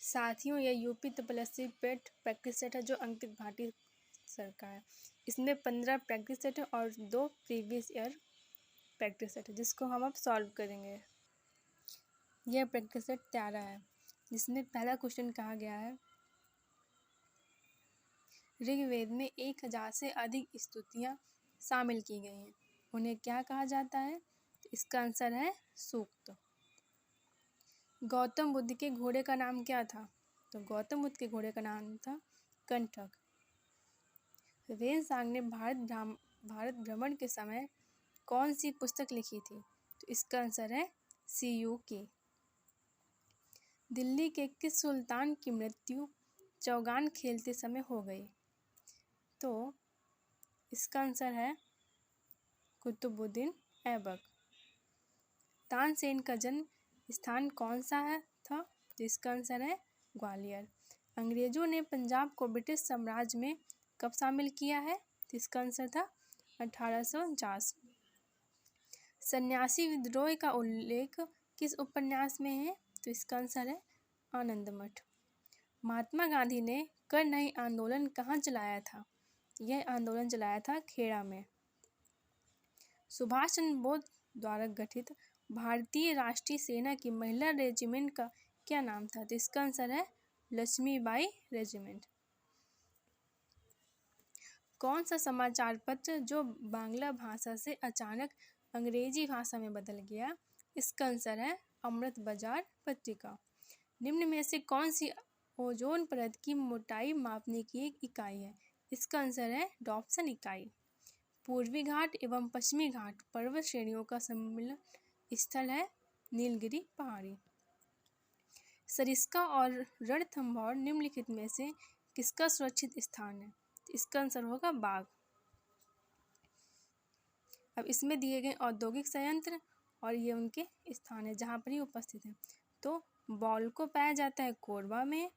साथियों, यह यूपी तपस्वी पेट प्रैक्टिस सेट है जो अंकित भाटी सर का है। इसमें 15 प्रैक्टिस सेट है और 2 प्रीवियस ईयर प्रैक्टिस सेट है जिसको हम अब सॉल्व करेंगे। यह प्रैक्टिस सेट 13 है जिसमें पहला क्वेश्चन कहा गया है, ऋग्वेद में 1000 से अधिक स्तुतियाँ शामिल की गई हैं, उन्हें क्या कहा जाता है? तो इसका आंसर है सूक्त। गौतम बुद्ध के घोड़े का नाम क्या था? तो गौतम बुद्ध के घोड़े का नाम था कंटक। वेन-सांग ने भारत भ्रमण के समय कौन सी पुस्तक लिखी थी? तो इसका आंसर है CUK। दिल्ली के किस सुल्तान की मृत्यु चौगान खेलते समय हो गई? तो इसका आंसर है कुतुबुद्दीन ऐबक। तानसेन का जन्म स्थान कौन सा है था? तो इसका आंसर है ग्वालियर। अंग्रेजों ने पंजाब को ब्रिटिश साम्राज्य में कब शामिल किया है? तो इसका आंसर था 1849। सन्यासी विद्रोह का उल्लेख किस उपन्यास में है? तो इसका आंसर है आनंद मठ। महात्मा गांधी ने कर नहीं आंदोलन कहाँ चलाया था? यह आंदोलन चलाया था खेड़ा में। सुभाष चंद्र बोस द्वारा गठित भारतीय राष्ट्रीय सेना की महिला रेजिमेंट का क्या नाम था? तो इसका आंसर है लक्ष्मीबाई रेजिमेंट। कौन सा समाचार पत्र जो बांग्ला भाषा से अचानक अंग्रेजी भाषा में बदल गया? इसका आंसर है अमृत बाजार पत्रिका। निम्न में से कौन सी ओजोन परत की मोटाई मापने की एक इकाई है? इसका आंसर है डॉप्सन इकाई। पूर्वी घाट एवं पश्चिमी घाट पर्वत श्रेणियों का सम्मिलन स्थल है नीलगिरी पहाड़ी। सरिस्का और रणथंभौर निम्नलिखित में से किसका सुरक्षित स्थान है? इसका आंसर होगा बाघ। अब इसमें दिए गए औद्योगिक संयंत्र और ये उनके स्थान है जहाँ पर ये उपस्थित है। तो बॉल को पाया जाता है कोरबा में,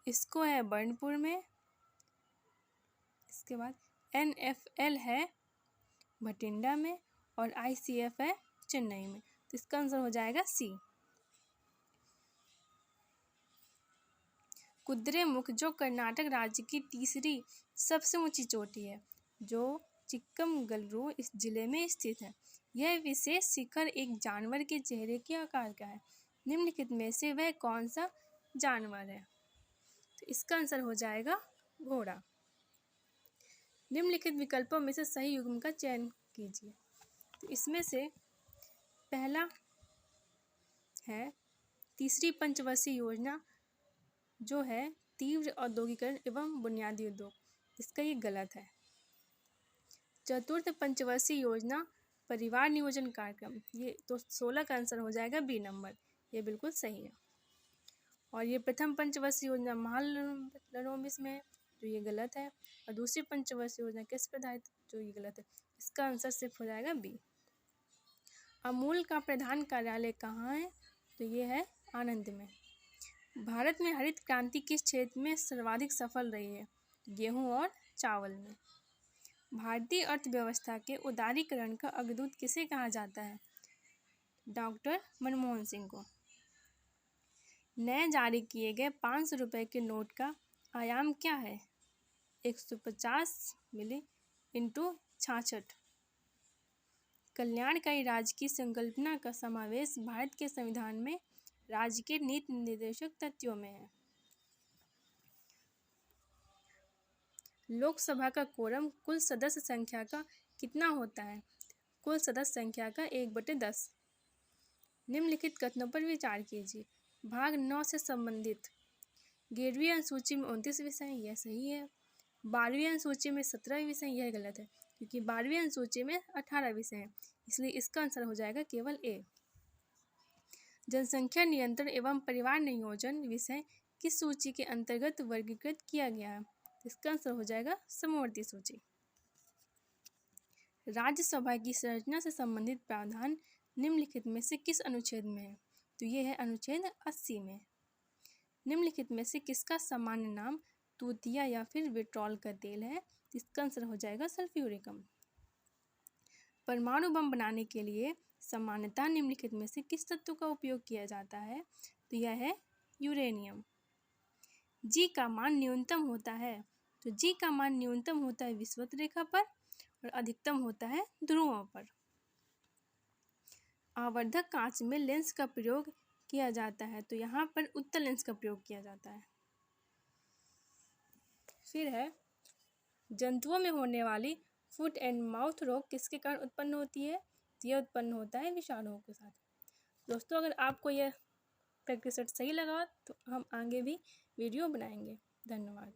इसको है बर्नपुर में, इसके बाद NFL है भटिंडा में और ICF है चेन्नई में। तो इसका आंसर हो जाएगा C। कुद्रेमुख जो कर्नाटक राज्य की तीसरी सबसे ऊंची चोटी है जो चिक्कमगलुरु इस जिले में स्थित है, यह विशेष शिखर एक जानवर के चेहरे के आकार का है, निम्नलिखित में से वह कौन सा जानवर है? तो इसका आंसर हो जाएगा घोड़ा। निम्नलिखित विकल्पों में से सही युग्म का चयन कीजिए। तो इसमें से पहला है तीसरी पंचवर्षीय योजना जो है तीव्र औद्योगिकरण एवं बुनियादी उद्योग, इसका ये गलत है। चतुर्थ पंचवर्षीय योजना परिवार नियोजन कार्यक्रम, ये तो 16 का आंसर हो जाएगा B नंबर, ये बिल्कुल सही है। और ये प्रथम पंचवर्षीय योजना महालनोबिस में, जो ये गलत है। और दूसरी पंचवर्षीय योजना किस पर आधारित, जो ये गलत है, इसका आंसर सिर्फ हो जाएगा B। अमूल का प्रधान कार्यालय कहाँ है? तो ये है आनंद में। भारत में हरित क्रांति किस क्षेत्र में सर्वाधिक सफल रही है? गेहूं और चावल में। भारतीय अर्थव्यवस्था के उदारीकरण का अग्रदूत किसे कहा जाता है? डॉक्टर मनमोहन सिंह को। नए जारी किए गए 500 रुपये के नोट का आयाम क्या है? 150 मिली इंटू 66। कल्याणकारी राज्य की संकल्पना का समावेश भारत के संविधान में राज्य के नीति निर्देशक तथ्यों में है। लोकसभा का कोरम कुल सदस्य संख्या का कितना होता है? कुल सदस्य संख्या का 1/10। निम्नलिखित कथनों पर विचार कीजिए। भाग 9 से संबंधित 11वीं अनुसूची में 29 विषय, यह सही है। 12वीं अनुसूची में 17 विषय, यह गलत है क्योंकि 12वीं अनुसूची में 18 विषय हैं, इसलिए इसका आंसर हो जाएगा केवल A। जनसंख्या नियंत्रण एवं परिवार नियोजन विषय किस सूची के अंतर्गत वर्गीकृत किया गया है? इसका आंसर हो जाएगा समवर्ती सूची। राज्यसभा की संरचना से संबंधित प्रावधान निम्नलिखित में से किस अनुच्छेद में है? तो ये है अनुच्छेद 80 में। निम्नलिखित में से किसका सामान्य नाम तूतिया या फिर विट्रॉल का तेल है? इसका आंसर हो जाएगा सल्फ्यूरिकम। परमाणु बम बनाने के लिए सामान्यतः निम्नलिखित में से किस तत्व का उपयोग किया जाता है? तो यह है यूरेनियम। जी का मान न्यूनतम होता है, तो जी का मान न्यूनतम होता है विषुवत रेखा पर और अधिकतम होता है ध्रुवों पर। आवर्धक कांच में लेंस का प्रयोग किया जाता है, तो यहाँ पर उत्तल लेंस का प्रयोग किया जाता है। फिर है जंतुओं में होने वाली फुट एंड माउथ रोग किसके कारण उत्पन्न होती है? तो यह उत्पन्न होता है विषाणुओं के साथ। दोस्तों, अगर आपको यह प्रैक्टिस सेट सही लगा तो हम आगे भी वीडियो बनाएंगे। धन्यवाद।